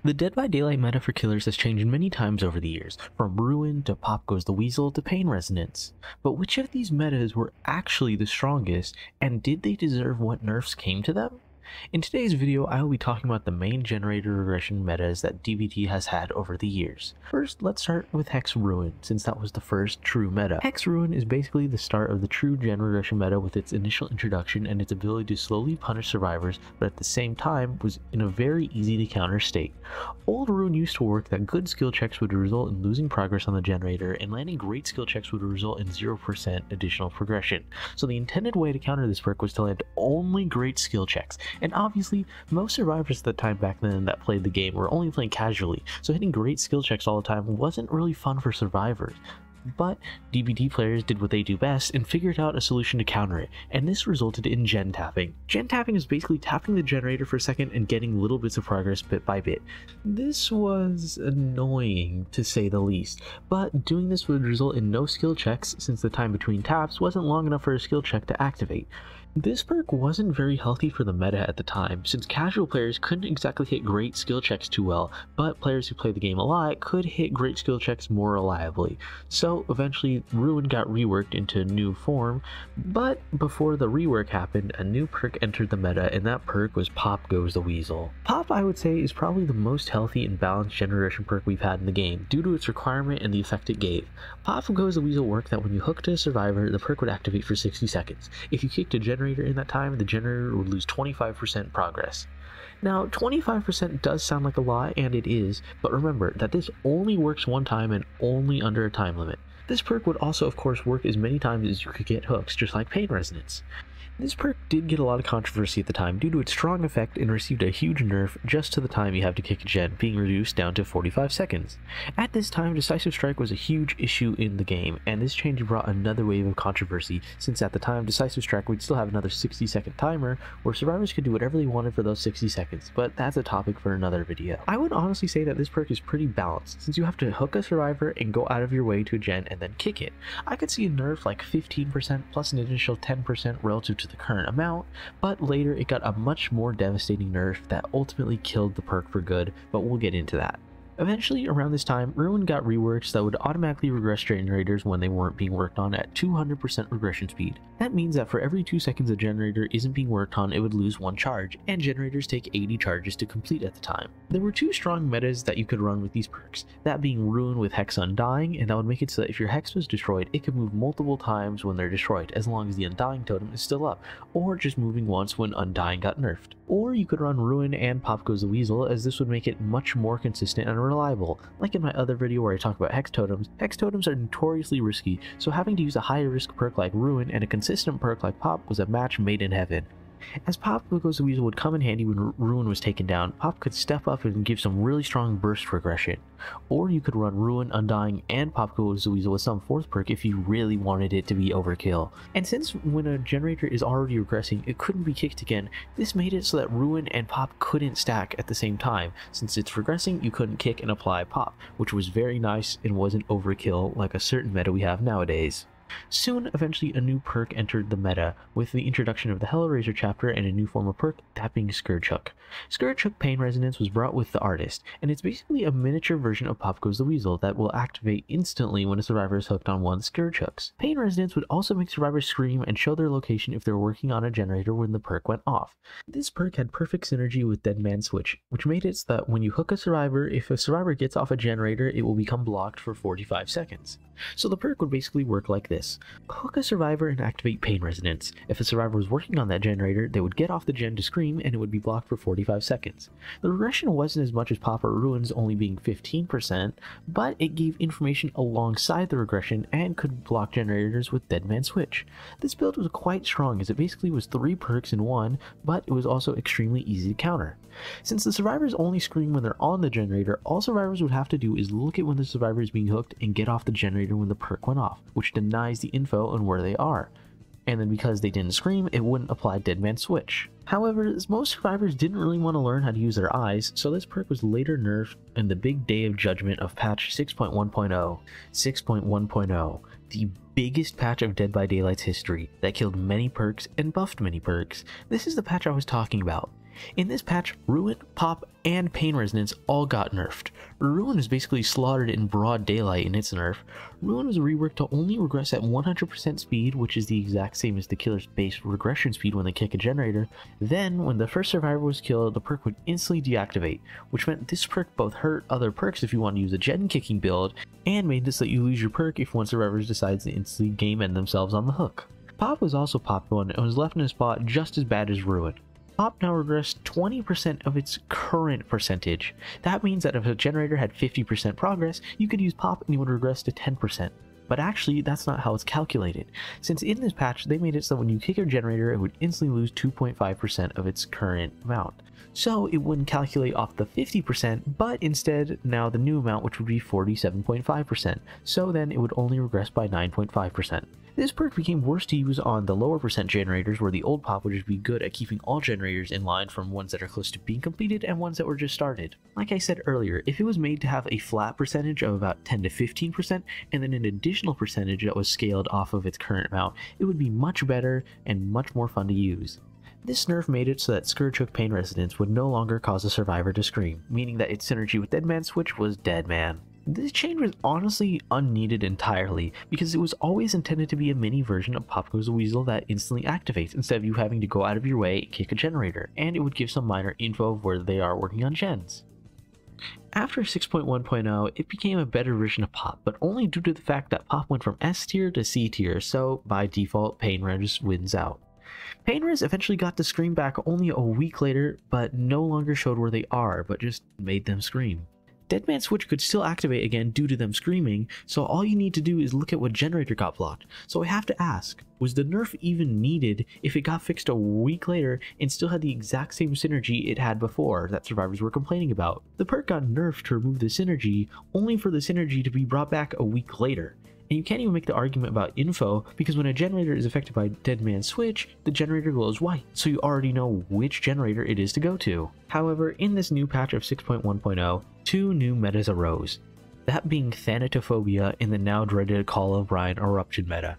The Dead by Daylight meta for killers has changed many times over the years, from Ruin to Pop Goes the Weasel to Pain Resonance. But which of these metas were actually the strongest, and did they deserve what nerfs came to them? In today's video, I will be talking about the main generator regression metas that DBD has had over the years. First, let's start with Hex Ruin, since that was the first true meta. Hex Ruin is basically the start of the true gen regression meta with its initial introduction and its ability to slowly punish survivors, but at the same time was in a very easy to counter state. Old Ruin used to work that good skill checks would result in losing progress on the generator, and landing great skill checks would result in 0% additional progression. So the intended way to counter this perk was to land only great skill checks. And obviously, most survivors at the time back then that played the game were only playing casually, so hitting great skill checks all the time wasn't really fun for survivors. But DBD players did what they do best and figured out a solution to counter it, and this resulted in gen tapping. Gen tapping is basically tapping the generator for a second and getting little bits of progress bit by bit. This was annoying to say the least, but doing this would result in no skill checks since the time between taps wasn't long enough for a skill check to activate. This perk wasn't very healthy for the meta at the time, since casual players couldn't exactly hit great skill checks too well, but players who played the game a lot could hit great skill checks more reliably. So eventually Ruin got reworked into a new form, but before the rework happened, a new perk entered the meta, and that perk was Pop Goes the Weasel. Pop, I would say, is probably the most healthy and balanced generation perk we've had in the game, due to its requirement and the effect it gave. Pop Goes the Weasel worked that when you hooked a survivor, the perk would activate for 60 seconds. If you kicked a generator in that time, the generator would lose 25% progress. Now, 25% does sound like a lot, and it is, but remember that this only works one time and only under a time limit. This perk would also, of course, work as many times as you could get hooks, just like Pain Resonance. This perk did get a lot of controversy at the time due to its strong effect and received a huge nerf just to the time you have to kick a gen, being reduced down to 45 seconds. At this time, Decisive Strike was a huge issue in the game, and this change brought another wave of controversy, since at the time Decisive Strike would still have another 60-second timer where survivors could do whatever they wanted for those 60 seconds, but that's a topic for another video. I would honestly say that this perk is pretty balanced, since you have to hook a survivor and go out of your way to a gen and then kick it. I could see a nerf like 15% plus an additional 10% relative to the current amount, but later it got a much more devastating nerf that ultimately killed the perk for good, but we'll get into that. Eventually, around this time, Ruin got reworks that would automatically regress generators when they weren't being worked on at 200% regression speed. That means that for every 2 seconds a generator isn't being worked on, it would lose 1 charge, and generators take 80 charges to complete at the time. There were 2 strong metas that you could run with these perks, that being Ruin with Hex Undying, and that would make it so that if your Hex was destroyed, it could move multiple times when they're destroyed, as long as the Undying totem is still up, or just moving once when Undying got nerfed. Or you could run Ruin and Pop Goes the Weasel, as this would make it much more consistent and reliable. Like in my other video where I talk about Hex totems are notoriously risky, so having to use a high risk perk like Ruin and a consistent perk like Pop was a match made in heaven. As Pop Goes the Weasel would come in handy when Ruin was taken down, Pop could step up and give some really strong burst regression. Or you could run Ruin, Undying, and Pop Goes the Weasel with some 4th perk if you really wanted it to be overkill. And since when a generator is already regressing, it couldn't be kicked again, this made it so that Ruin and Pop couldn't stack at the same time. Since it's regressing, you couldn't kick and apply Pop, which was very nice and wasn't overkill like a certain meta we have nowadays. Soon, eventually, a new perk entered the meta, with the introduction of the Untitled Chapter and a new form of perk, that being Scourge Hook. Scourge Hook Pain Resonance was brought with the artist, and it's basically a miniature version of Pop Goes the Weasel that will activate instantly when a survivor is hooked on one of the Scourge Hooks. Pain Resonance would also make survivors scream and show their location if they were working on a generator when the perk went off. This perk had perfect synergy with Dead Man Switch, which made it so that when you hook a survivor, if a survivor gets off a generator, it will become blocked for 45 seconds. So the perk would basically work like this. Hook a survivor and activate Pain Resonance. If a survivor was working on that generator, they would get off the gen to scream and it would be blocked for 45 seconds. The regression wasn't as much as Pop or Ruin's, only being 15%, but it gave information alongside the regression and could block generators with Dead Man Switch. This build was quite strong as it basically was 3 perks in one, but it was also extremely easy to counter. Since the survivors only scream when they're on the generator, all survivors would have to do is look at when the survivor is being hooked and get off the generator when the perk went off, which denies the info on where they are. And then because they didn't scream, it wouldn't apply Dead Man Switch. However, most survivors didn't really want to learn how to use their eyes, so this perk was later nerfed in the big day of judgment of patch 6.1.0. 6.1.0, the biggest patch of Dead by Daylight's history that killed many perks and buffed many perks. This is the patch I was talking about. In this patch, Ruin, Pop, and Pain Resonance all got nerfed. Ruin was basically slaughtered in broad daylight in its nerf. Ruin was reworked to only regress at 100% speed, which is the exact same as the killer's base regression speed when they kick a generator. Then, when the first survivor was killed, the perk would instantly deactivate, which meant this perk both hurt other perks if you want to use a gen kicking build, and made it so that you lose your perk if one survivor decides to instantly game end themselves on the hook. Pop was also popped one and was left in a spot just as bad as Ruin. Pop now regressed 20% of its current percentage. That means that if a generator had 50% progress, you could use Pop and it would regress to 10%. But actually, that's not how it's calculated, since in this patch they made it so when you kick a generator it would instantly lose 2.5% of its current amount. So it wouldn't calculate off the 50%, but instead now the new amount, which would be 47.5%, so then it would only regress by 9.5%. This perk became worse to use on the lower percent generators, where the old Pop would just be good at keeping all generators in line from ones that are close to being completed and ones that were just started. Like I said earlier, if it was made to have a flat percentage of about 10 to 15% and then an additional percentage that was scaled off of its current amount, it would be much better and much more fun to use. This nerf made it so that Scourge Hook Pain Resonance would no longer cause a survivor to scream, meaning that its synergy with Deadman Switch was Deadman. This change was honestly unneeded entirely, because it was always intended to be a mini version of Pop Goes the Weasel that instantly activates instead of you having to go out of your way and kick a generator, and it would give some minor info of where they are working on gens. After 6.1.0, it became a better version of Pop, but only due to the fact that Pop went from S tier to C tier, so by default Pain Res wins out. Pain Res eventually got the scream back only a week later, but no longer showed where they are, but just made them scream. Deadman Switch could still activate again due to them screaming, so all you need to do is look at what generator got blocked. So I have to ask, was the nerf even needed if it got fixed a week later and still had the exact same synergy it had before that survivors were complaining about? The perk got nerfed to remove the synergy, only for the synergy to be brought back a week later. And you can't even make the argument about info, because when a generator is affected by Deadman Switch, the generator glows white, so you already know which generator it is to go to. However, in this new patch of 6.1.0, two new metas arose, that being Thanatophobia and the now dreaded Call of Brian Eruption meta.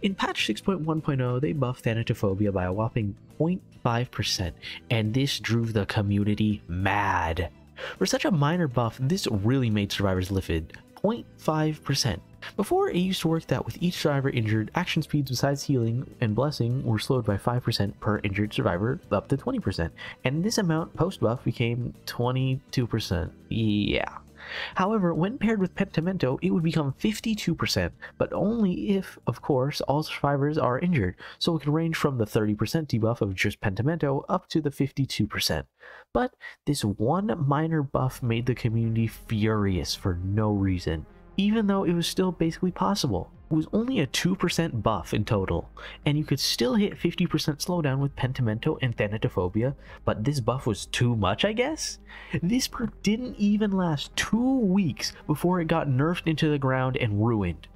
In patch 6.1.0, they buffed Thanatophobia by a whopping 0.5%, and this drove the community mad. For such a minor buff, this really made survivors livid. 0.5%. Before, it used to work that with each survivor injured, action speeds besides healing and blessing were slowed by 5% per injured survivor up to 20%, and this amount post-buff became 22%. Yeah. However, when paired with Pentimento, it would become 52%, but only if, of course, all survivors are injured, so it could range from the 30% debuff of just Pentimento up to the 52%. But this one minor buff made the community furious for no reason, even though it was still basically possible. It was only a 2% buff in total, and you could still hit 50% slowdown with Pentimento and Thanatophobia, but this buff was too much, I guess? This perk didn't even last 2 weeks before it got nerfed into the ground and ruined.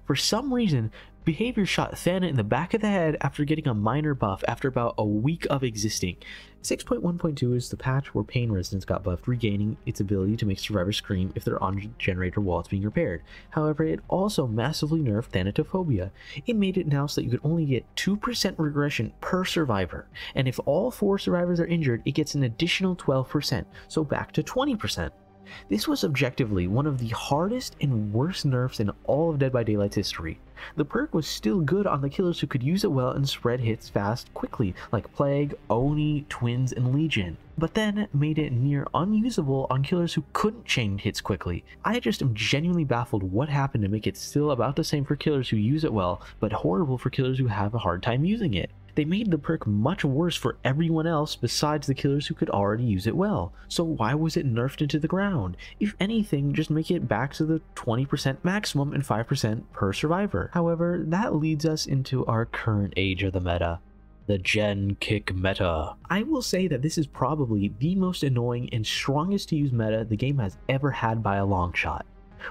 For some reason, Behavior shot Thana in the back of the head after getting a minor buff after about a week of existing. 6.1.2 is the patch where Pain Resonance got buffed, regaining its ability to make survivors scream if they're on a generator while it's being repaired. However, it also massively nerfed Thanatophobia. It made it now so that you could only get 2% regression per survivor, and if all 4 survivors are injured, it gets an additional 12%, so back to 20%. This was objectively one of the hardest and worst nerfs in all of Dead by Daylight's history. The perk was still good on the killers who could use it well and spread hits fast quickly, like Plague, Oni, Twins, and Legion, but then made it near unusable on killers who couldn't chain hits quickly. I just am genuinely baffled what happened to make it still about the same for killers who use it well, but horrible for killers who have a hard time using it. They made the perk much worse for everyone else besides the killers who could already use it well. So why was it nerfed into the ground? If anything, just make it back to the 20% maximum and 5% per survivor. However, that leads us into our current age of the meta, the Gen Kick meta. I will say that this is probably the most annoying and strongest to use meta the game has ever had by a long shot.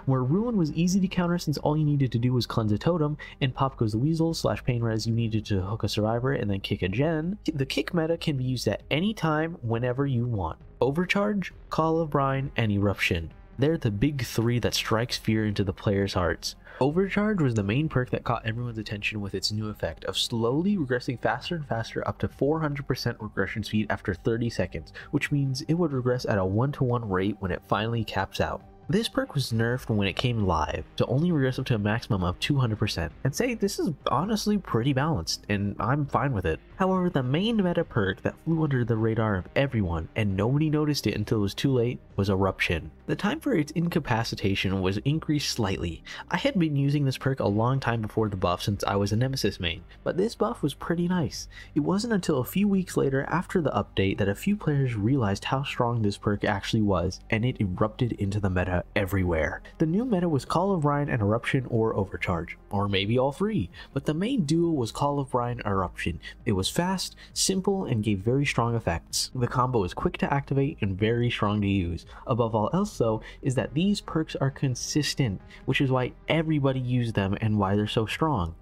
Where Ruin was easy to counter since all you needed to do was cleanse a totem, and Pop Goes the Weasel / Pain Res you needed to hook a survivor and then kick a gen, the kick meta can be used at any time, whenever you want. Overcharge, Call of Brine, and Eruption. They're the big three that strikes fear into the players' hearts. Overcharge was the main perk that caught everyone's attention with its new effect of slowly regressing faster and faster up to 400% regression speed after 30 seconds, which means it would regress at a 1-to-1 rate when it finally caps out. This perk was nerfed when it came live to only regress up to a maximum of 200%, and say this is honestly pretty balanced, and I'm fine with it. However, the main meta perk that flew under the radar of everyone and nobody noticed it until it was too late was Eruption. The time for its incapacitation was increased slightly. I had been using this perk a long time before the buff since I was a Nemesis main, but this buff was pretty nice. It wasn't until a few weeks later after the update that a few players realized how strong this perk actually was, and it erupted into the meta everywhere. The new meta was Call of Ryan and Eruption or Overcharge, or maybe all three, but the main duo was Call of Ryan Eruption. It was fast, simple, and gave very strong effects. The combo is quick to activate and very strong to use. Above all else though, is that these perks are consistent, which is why everybody used them and why they're so strong.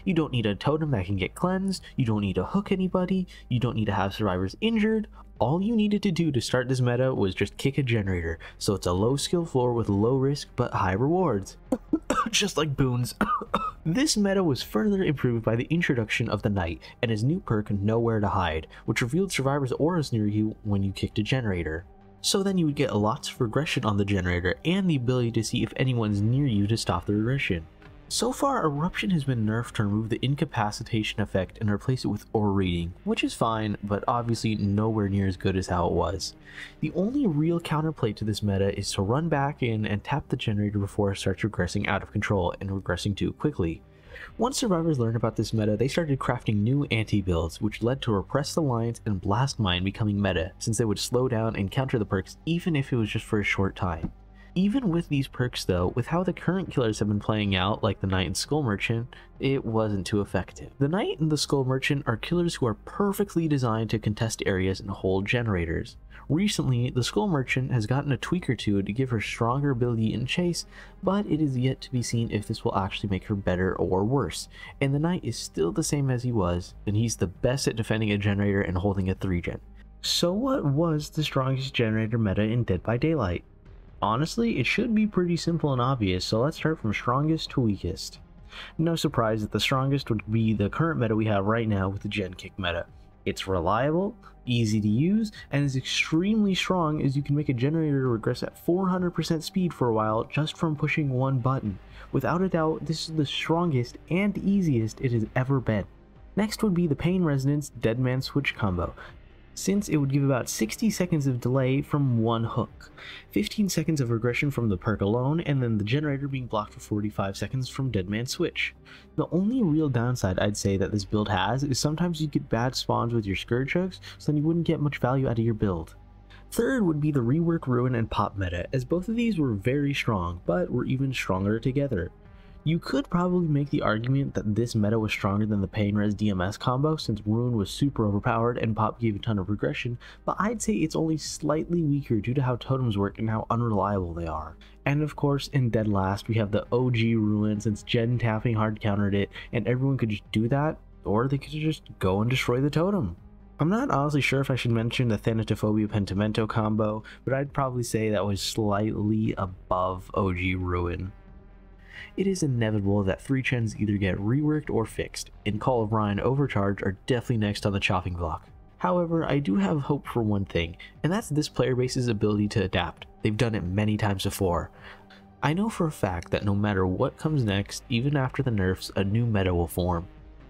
You don't need a totem that can get cleansed, you don't need to hook anybody, you don't need to have survivors injured. All you needed to do to start this meta was just kick a generator, so it's a low skill floor with low risk but high rewards. Just like boons. This meta was further improved by the introduction of the Knight and his new perk Nowhere to Hide, which revealed survivors' auras near you when you kicked a generator. So then you would get lots of regression on the generator and the ability to see if anyone's near you to stop the regression. So far, Eruption has been nerfed to remove the incapacitation effect and replace it with aura reading, which is fine, but obviously nowhere near as good as how it was. The only real counterplay to this meta is to run back in and tap the generator before it starts regressing out of control and regressing too quickly. Once survivors learned about this meta, they started crafting new anti-builds, which led to Repressed Alliance and Blast Mine becoming meta, since they would slow down and counter the perks even if it was just for a short time. Even with these perks though, with how the current killers have been playing out, like the Knight and Skull Merchant, it wasn't too effective. The Knight and the Skull Merchant are killers who are perfectly designed to contest areas and hold generators. Recently, the Skull Merchant has gotten a tweak or two to give her stronger ability in chase, but it is yet to be seen if this will actually make her better or worse. And the Knight is still the same as he was, and he's the best at defending a generator and holding a 3-gen. So what was the strongest generator meta in Dead by Daylight? Honestly, it should be pretty simple and obvious, so let's start from strongest to weakest. No surprise that the strongest would be the current meta we have right now with the Gen Kick meta. It's reliable, easy to use, and is extremely strong as you can make a generator regress at 400% speed for a while just from pushing one button. Without a doubt, this is the strongest and easiest it has ever been. Next would be the Pain Resonance Dead Man Switch combo, since it would give about 60 seconds of delay from one hook, 15 seconds of regression from the perk alone, and then the generator being blocked for 45 seconds from Dead Man Switch. The only real downside I'd say that this build has is sometimes you get bad spawns with your Scourge hooks, so then you wouldn't get much value out of your build. Third would be the Rework, Ruin, and Pop meta, as both of these were very strong, but were even stronger together. You could probably make the argument that this meta was stronger than the Pain Res DMS combo since Ruin was super overpowered and Pop gave a ton of regression, but I'd say it's only slightly weaker due to how totems work and how unreliable they are. And of course, in dead last, we have the OG Ruin since Gen tapping hard countered it and everyone could just do that, or they could just go and destroy the totem. I'm not honestly sure if I should mention the Thanatophobia Pentimento combo, but I'd probably say that was slightly above OG Ruin. It is inevitable that 3-gens either get reworked or fixed, and Call of Ryan Overcharge are definitely next on the chopping block. However, I do have hope for one thing, and that's this player base's ability to adapt. They've done it many times before. I know for a fact that no matter what comes next, even after the nerfs, a new meta will form.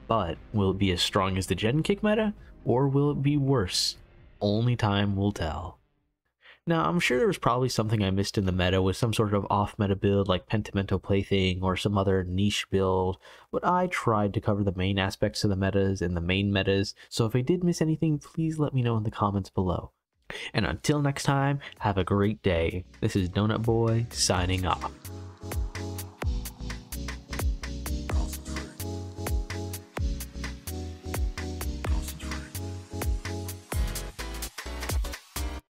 But will it be as strong as the Gen Kick meta, or will it be worse? Only time will tell. Now, I'm sure there was probably something I missed in the meta with some sort of off-meta build like Pentimento Plaything or some other niche build, but I tried to cover the main aspects of the metas and the main metas, so if I did miss anything, please let me know in the comments below. And until next time, have a great day. This is Donut Boy signing off.